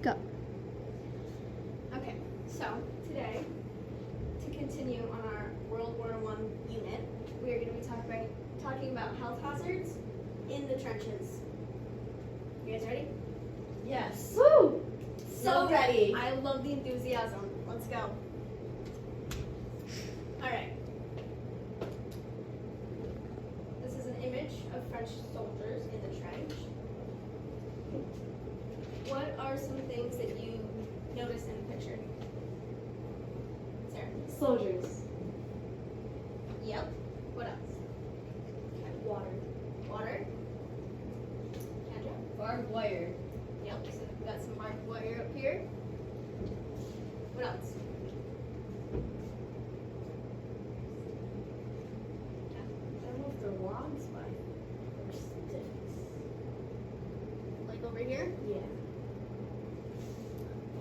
Go. Okay, so today, to continue on our World War I unit, we are going to be talking about health hazards in the trenches. You guys ready? Yes. Woo! So ready. I love the enthusiasm. Let's go. Alright. This is an image of French soldiers in the trench. What are some things that you notice in the picture? Sarah? Soldiers. Yep. What else? Water. Water? Kendra? Barbed wire. Yep. So we've got some barbed wire up here. What else? I don't know if they're logs, but or sticks. Like over here? Yeah.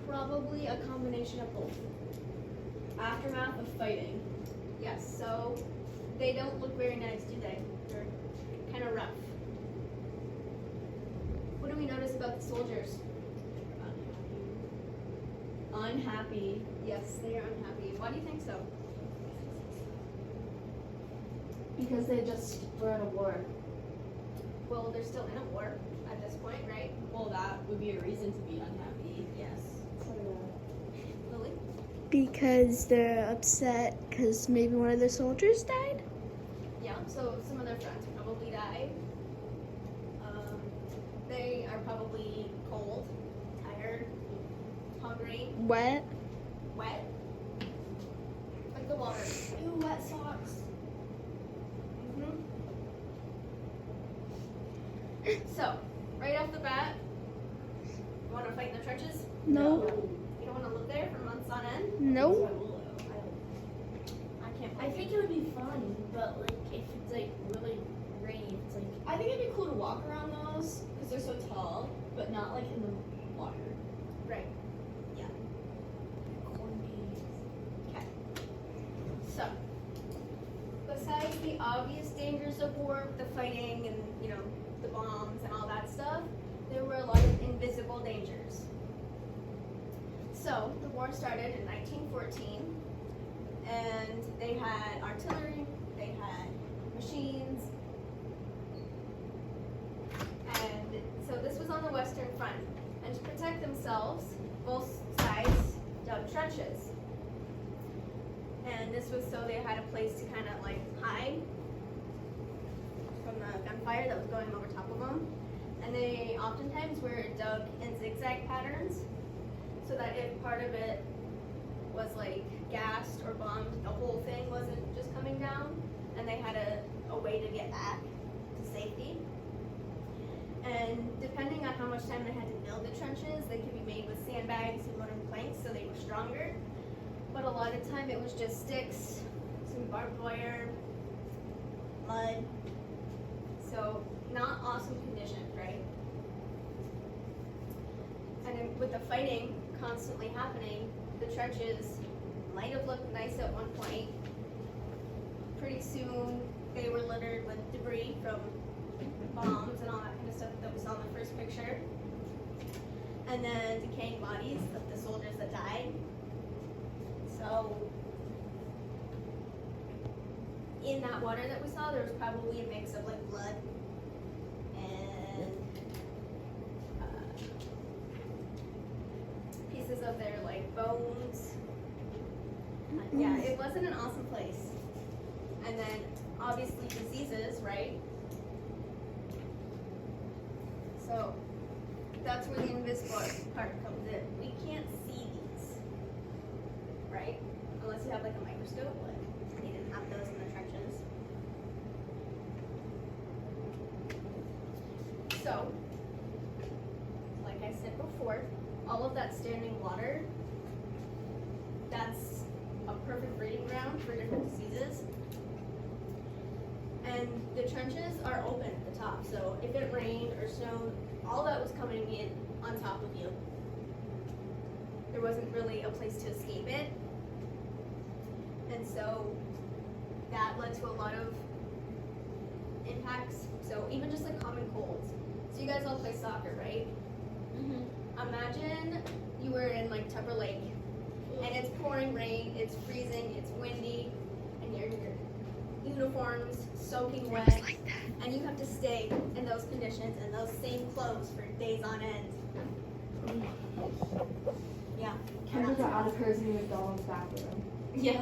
Probably a combination of both. Aftermath of fighting. Yes, so they don't look very nice, do they? They're kind of rough. What do we notice about the soldiers? Unhappy. Yes, they are unhappy. Why do you think so? Because they just were in a war. Well, they're still in a war at this point, right? Well, that would be a reason to be unhappy. Yes. Lily? Because they're upset because maybe one of their soldiers died? Yeah, so some of their friends probably died. They are probably cold, tired, hungry, Wet? wet. Like the water. Ew, wet socks. So, right off the bat, you want to fight in the trenches? No. You don't want to live there for months on end? No. I can't. I think it would be fun, but like if it's like really rainy, it's like I think it'd be cool to walk around those because they're so tall, but not like in the water. Right. Corned beef. Okay. So, besides the obvious dangers of war, the fighting and the bombs and all that stuff, there were a lot of invisible dangers. So the war started in 1914, and they had artillery, they had machines, and so this was on the Western Front. And to protect themselves, both sides dug trenches. And this was so they had a place to kind of like hide from the gunfire that was going over top of them. And they oftentimes were dug in zigzag patterns so that if part of it was like gassed or bombed, the whole thing wasn't just coming down, and they had a way to get back to safety. And depending on how much time they had to build the trenches, they could be made with sandbags and wooden planks so they were stronger. But a lot of time it was just sticks, some barbed wire, mud. So not awesome conditions, right? And then with the fighting constantly happening, the trenches might have looked nice at one point. Pretty soon they were littered with debris from bombs and all that kind of stuff that we saw in the first picture. And then decaying bodies of the soldiers that died. So in that water that we saw, there was probably a mix of like blood and pieces of their like bones. Yeah, it wasn't an awesome place. And then obviously diseases, right? So that's where the invisible part comes in. We can't see these, right? Unless you have like a microscope, but they didn't have those in the trenches. So, like I said before, all of that standing water, that's a perfect breeding ground for different diseases. And the trenches are open at the top, so if it rained or snowed, all that was coming in on top of you. There wasn't really a place to escape it. And so that led to a lot of impacts. So even just like common colds. So you guys all play soccer, right? Mm-hmm. imagine you were in like Tupper Lake and it's pouring rain, it's freezing, it's windy, and your uniform's soaking wet, Like that. and you have to stay in those conditions and those same clothes for days on end. Yeah. Kendra got out of hers in the McDonald's bathroom. Yeah.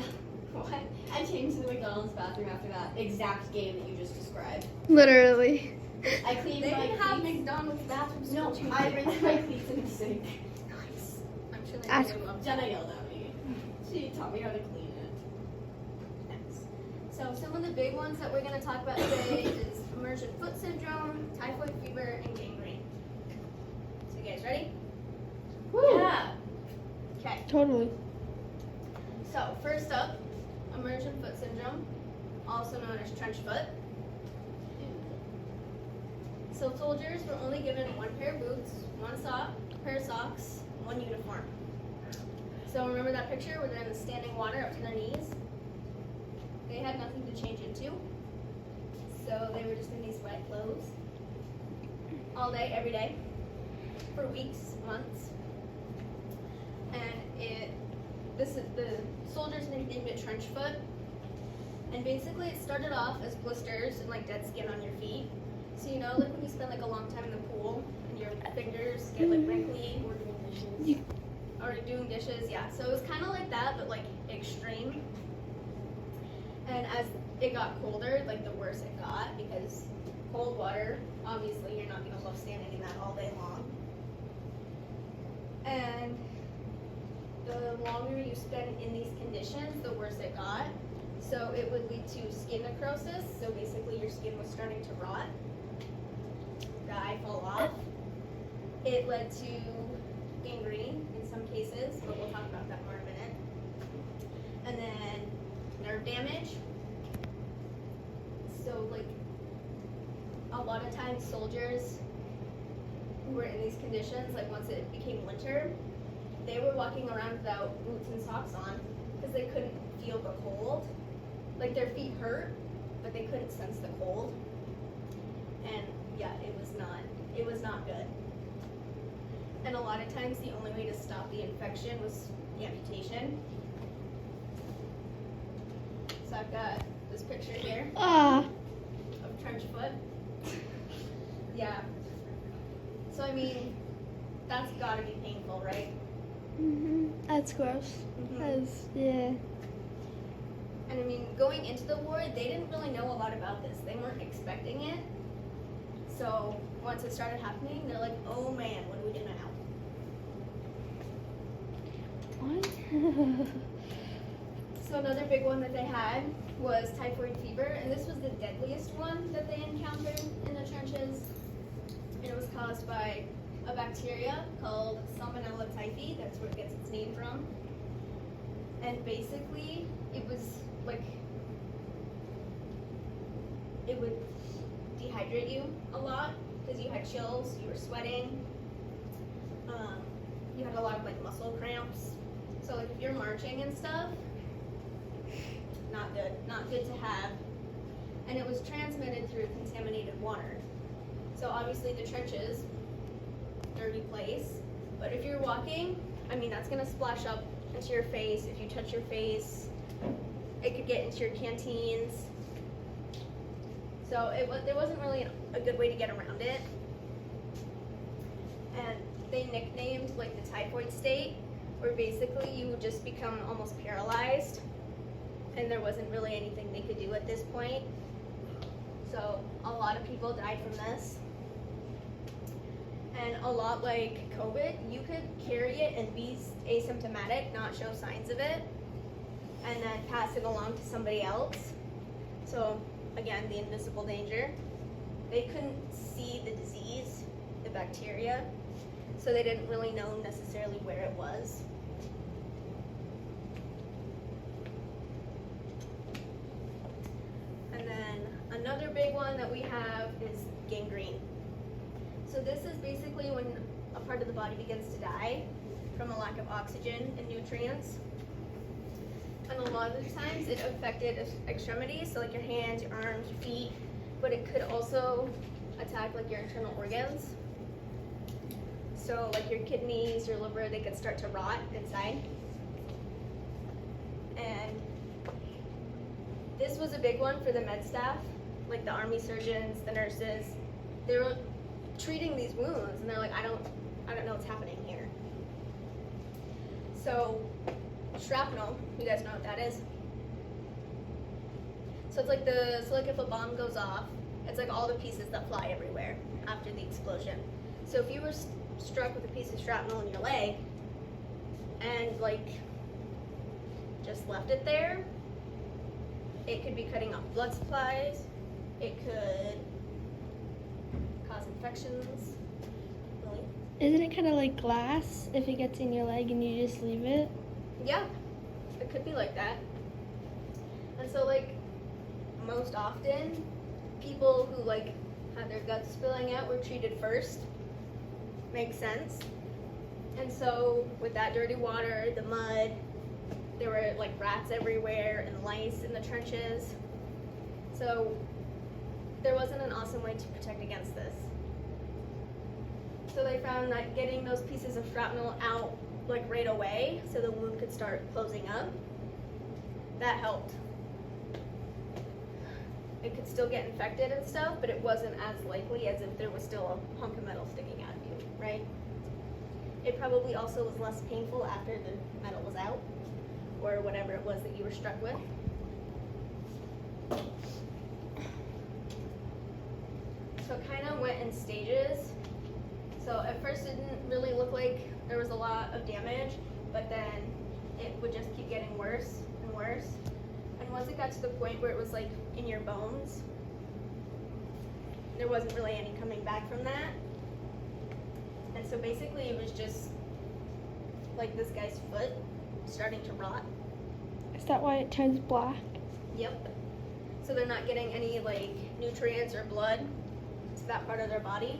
What? I changed to the McDonald's bathroom after that exact game that you just described. Literally. I cleaned They my didn't have cleats. McDonald's bathrooms. No, don't you? I rinsed my cleats in the sink. Nice. I'm sure they Ask- really love Jenna yelled at me. She taught me how to clean it. Nice. So some of the big ones that we're going to talk about today is immersion foot syndrome, typhoid fever, and gangrene. So you guys ready? Yeah. Okay. Totally. So first up, immersion foot syndrome, also known as trench foot. So soldiers were only given one pair of boots, one pair of socks, one uniform. So remember that picture where they're in the standing water up to their knees? They had nothing to change into. So they were just in these wet clothes all day, every day, for weeks, months. And the soldiers nicknamed it trench foot. And basically it started off as blisters and like dead skin on your feet. So you know, like when you spend like a long time in the pool and your fingers get like wrinkly or doing dishes, yeah. So it was kind of like that, but like extreme. And as it got colder, like the worse it got, because cold water, obviously you're not gonna love standing in that all day long. And the longer you spend in these conditions, the worse it got. So it would lead to skin necrosis. So basically your skin was starting to rot, die, fall off. It led to gangrene in some cases, but we'll talk about that more in a minute. And then nerve damage. So like a lot of times soldiers who were in these conditions, like once it became winter, they were walking around without boots and socks on because they couldn't feel the cold. Like their feet hurt, but they couldn't sense the cold. And yeah, it was not good. And a lot of times the only way to stop the infection was amputation. So I've got this picture here Ah. of trench foot. Yeah. So I mean, that's gotta be painful, right? That's gross. That's, yeah. And I mean, going into the war, they didn't really know a lot about this. They weren't expecting it. So once it started happening, they're like, oh man, what are we doing now? What? So another big one that they had was typhoid fever, and this was the deadliest one that they encountered in the trenches. And it was caused by a bacteria called Salmonella typhi. That's where it gets its name from. And basically, it was like, it would dehydrate you a lot because you had chills, you were sweating, you had a lot of like muscle cramps. So like if you're marching and stuff, not good to have. And it was transmitted through contaminated water. So obviously the trenches, dirty place, but if you're walking, I mean that's gonna splash up into your face. If you touch your face, it could get into your canteens. So there wasn't really a good way to get around it. And they nicknamed like the typhoid state, where basically you would just become almost paralyzed, and there wasn't really anything they could do at this point. So a lot of people died from this. And a lot like COVID, you could carry it and be asymptomatic, not show signs of it, and then pass it along to somebody else. So again, the invisible danger. They couldn't see the disease, the bacteria, so they didn't really know necessarily where it was. And then another big one that we have is gangrene. So this is basically when a part of the body begins to die from a lack of oxygen and nutrients. And a lot of the times it affected extremities, so like your hands, your arms, your feet, but it could also attack like your internal organs. So like your kidneys, your liver, they could start to rot inside. And this was a big one for the med staff, like the army surgeons, the nurses. They were treating these wounds and they're like, I don't know what's happening here. So shrapnel, you guys know what that is? So it's like if a bomb goes off, it's like all the pieces that fly everywhere after the explosion. So if you were struck with a piece of shrapnel in your leg and like just left it there, it could be cutting off blood supplies, it could cause infections. Really? Isn't it kind of like glass if it gets in your leg and you just leave it? Yeah, it could be like that. And so like most often, people who like had their guts spilling out were treated first. Makes sense. And so with that dirty water, the mud, there were like rats everywhere and lice in the trenches. So there wasn't an awesome way to protect against this. So they found that getting those pieces of shrapnel out like right away so the wound could start closing up, that helped. It could still get infected and stuff, but it wasn't as likely as if there was still a hunk of metal sticking out of you, right? It probably also was less painful after the metal was out, or whatever it was that you were struck with. So it kind of went in stages. So at first it didn't really look like there was a lot of damage, but then it would just keep getting worse and worse. And once it got to the point where it was like in your bones, there wasn't really any coming back from that. And so basically it was just like this guy's foot starting to rot. Is that why it turns black? Yep. So they're not getting any like nutrients or blood to that part of their body.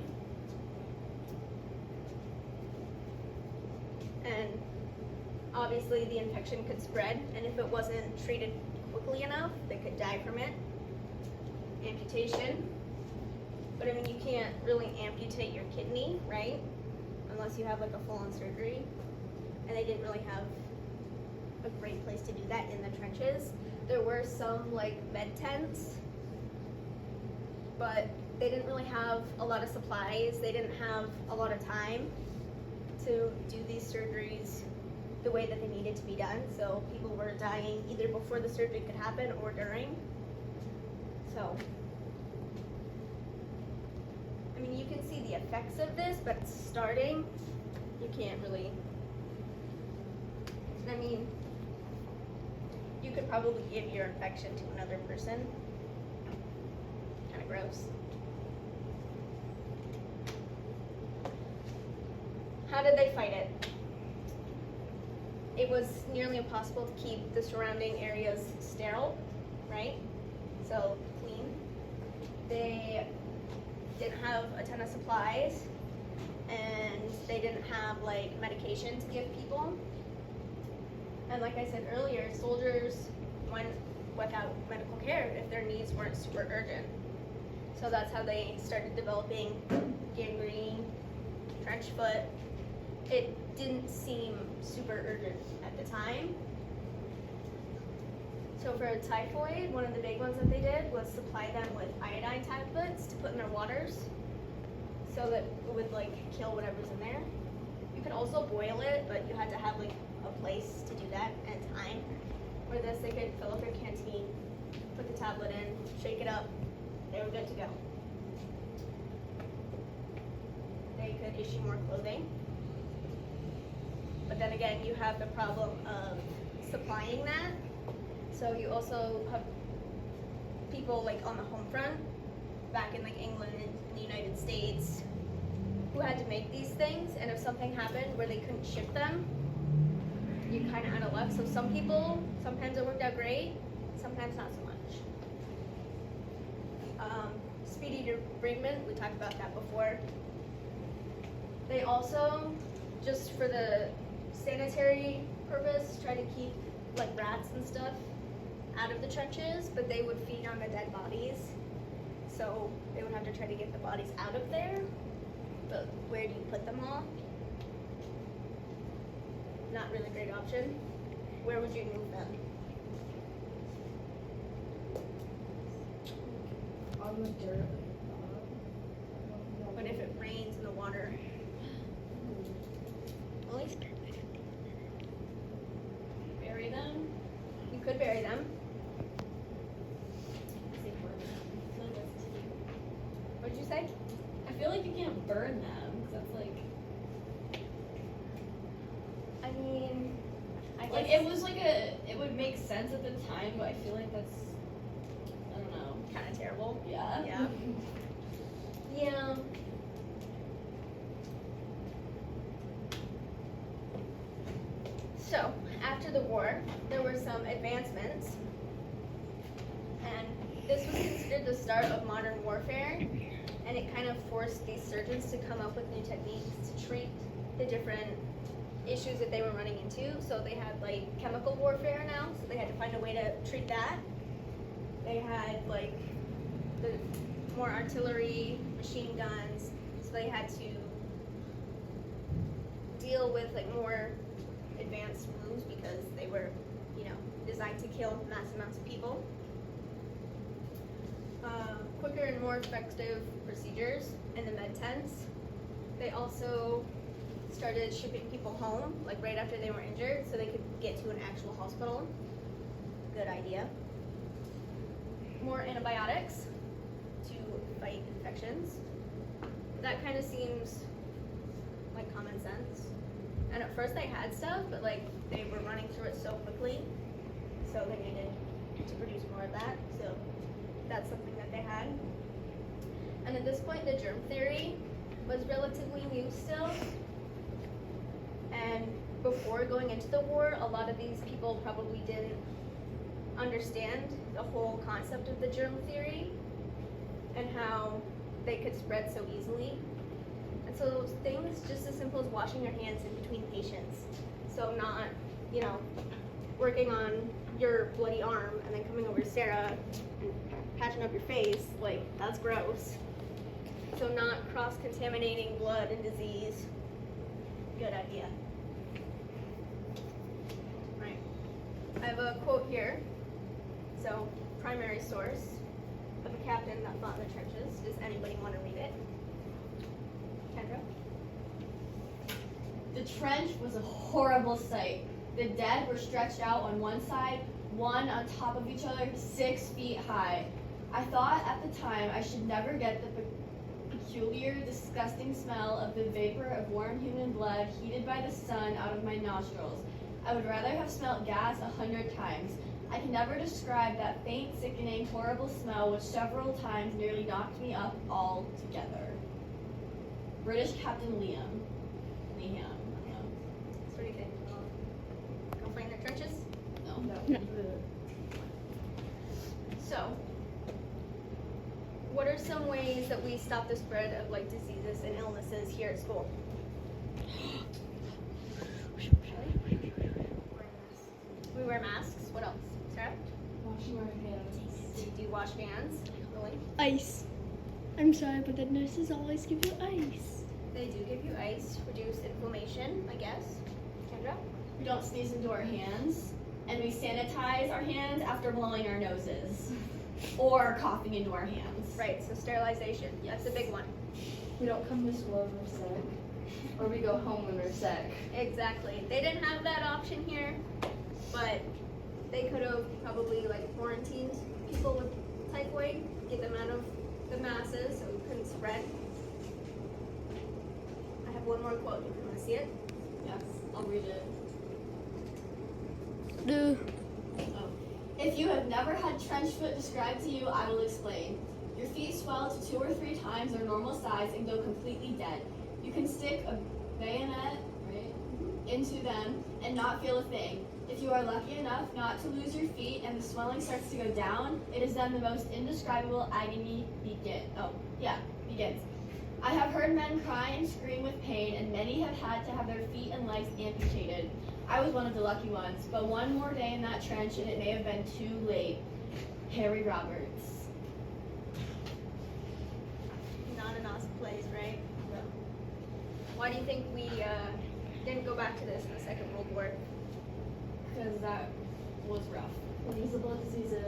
And obviously the infection could spread, and if it wasn't treated quickly enough, they could die from it. Amputation. But I mean, you can't really amputate your kidney, right? Unless you have like a full-on surgery. And they didn't really have a great place to do that in the trenches. There were some like med tents, but they didn't really have a lot of supplies. They didn't have a lot of time to do these surgeries the way that they needed to be done. So people were dying either before the surgery could happen or during. So, I mean, you can see the effects of this, but starting, you can't really. I mean, you could probably give your infection to another person. Kind of gross. How did they fight it? It was nearly impossible to keep the surrounding areas sterile, right? So clean. They didn't have a ton of supplies, and they didn't have like medication to give people. And like I said earlier, soldiers went without medical care if their needs weren't super urgent. So that's how they started developing gangrene, trench foot. It didn't seem super urgent at the time. So for typhoid, one of the big ones that they did was supply them with iodine tablets to put in their waters so that it would like kill whatever's in there. You could also boil it, but you had to have like a place to do that and time. For this, they could fill up their canteen, put the tablet in, shake it up, they were good to go. They could issue more clothing. But then again, you have the problem of supplying that. So you also have people like on the home front, back in like England and the United States, who had to make these things, and if something happened where they couldn't ship them, you kind of out of luck. So some people, sometimes it worked out great, sometimes not so much. Speedy debridement, we talked about that before. They also, just for the sanitary purpose, try to keep like rats and stuff out of the trenches, but they would feed on the dead bodies. So they would have to try to get the bodies out of there. But where do you put them all? not really a great option. Where would you move them? On the dirt. What if it rains in the water? Elise? Bury them. You could bury them. I say burn them. I feel like that's too. What did you say? I feel like you can't burn them because that's like. I mean, I Like guess it was like a. It would make sense at the time, but I feel like that's. I don't know. kind of terrible. Yeah. Yeah. Yeah. So, after the war, there were some advancements, and this was considered the start of modern warfare, and it kind of forced these surgeons to come up with new techniques to treat the different issues that they were running into. So they had like chemical warfare now, so they had to find a way to treat that. They had like the more artillery, machine guns, so they had to deal with like more advanced moves because they were, designed to kill mass amounts of people. Quicker and more effective procedures in the med tents. They also started shipping people home, like right after they were injured, so they could get to an actual hospital. Good idea. More antibiotics to fight infections. That kind of seems like common sense. And at first they had stuff, but like they were running through it so quickly, so they needed to produce more of that. So that's something that they had. And at this point, the germ theory was relatively new still. And before going into the war, a lot of these people probably didn't understand the whole concept of the germ theory and how they could spread so easily. And so things just as simple as washing your hands in between patients. So not, working on your bloody arm and then coming over to Sarah and patching up your face, like that's gross. So not cross-contaminating blood and disease. Good idea. Right. I have a quote here. So, primary source of a captain that fought in the trenches. Does anybody want to read it? Kendra? The trench was a horrible sight. The dead were stretched out on one side, one on top of each other, 6 feet high. I thought at the time I should never get the peculiar, disgusting smell of the vapor of warm human blood heated by the sun out of my nostrils. I would rather have smelt gas 100 times. I can never describe that faint, sickening, horrible smell which several times nearly knocked me up altogether. British Captain Liam. It's pretty good. Go find their trenches. No. No. So, what are some ways that we stop the spread of like diseases and illnesses here at school? We wear masks. What else? Sarah? Washing our hands. Do you wash hands? Lily? Ice. I'm sorry, but the nurses always give you ice. They do give you ice, reduce inflammation, I guess. Kendra? We don't sneeze into our hands, and we sanitize our hands after blowing our noses or coughing into our hands. Right, so sterilization. That's a big one. We don't come to school when we're sick. Or we go home when we're sick. Exactly. They didn't have that option here, but they could have probably like quarantined people with typhoid, get them out of the masses so it couldn't spread. I have one more quote. Do you want to see it? Yes, I'll read it. No. If you have never had trench foot described to you, I will explain. Your feet swell to 2 or 3 times their normal size and go completely dead. You can stick a bayonet into them and not feel a thing. If you are lucky enough not to lose your feet and the swelling starts to go down, it is then the most indescribable agony begins. I have heard men cry and scream with pain, and many have had to have their feet and legs amputated. I was one of the lucky ones, but one more day in that trench and it may have been too late. Harry Roberts. Not an awesome place, right? Why do you think we didn't go back to this in the Second World War because that was rough. Invisible diseases.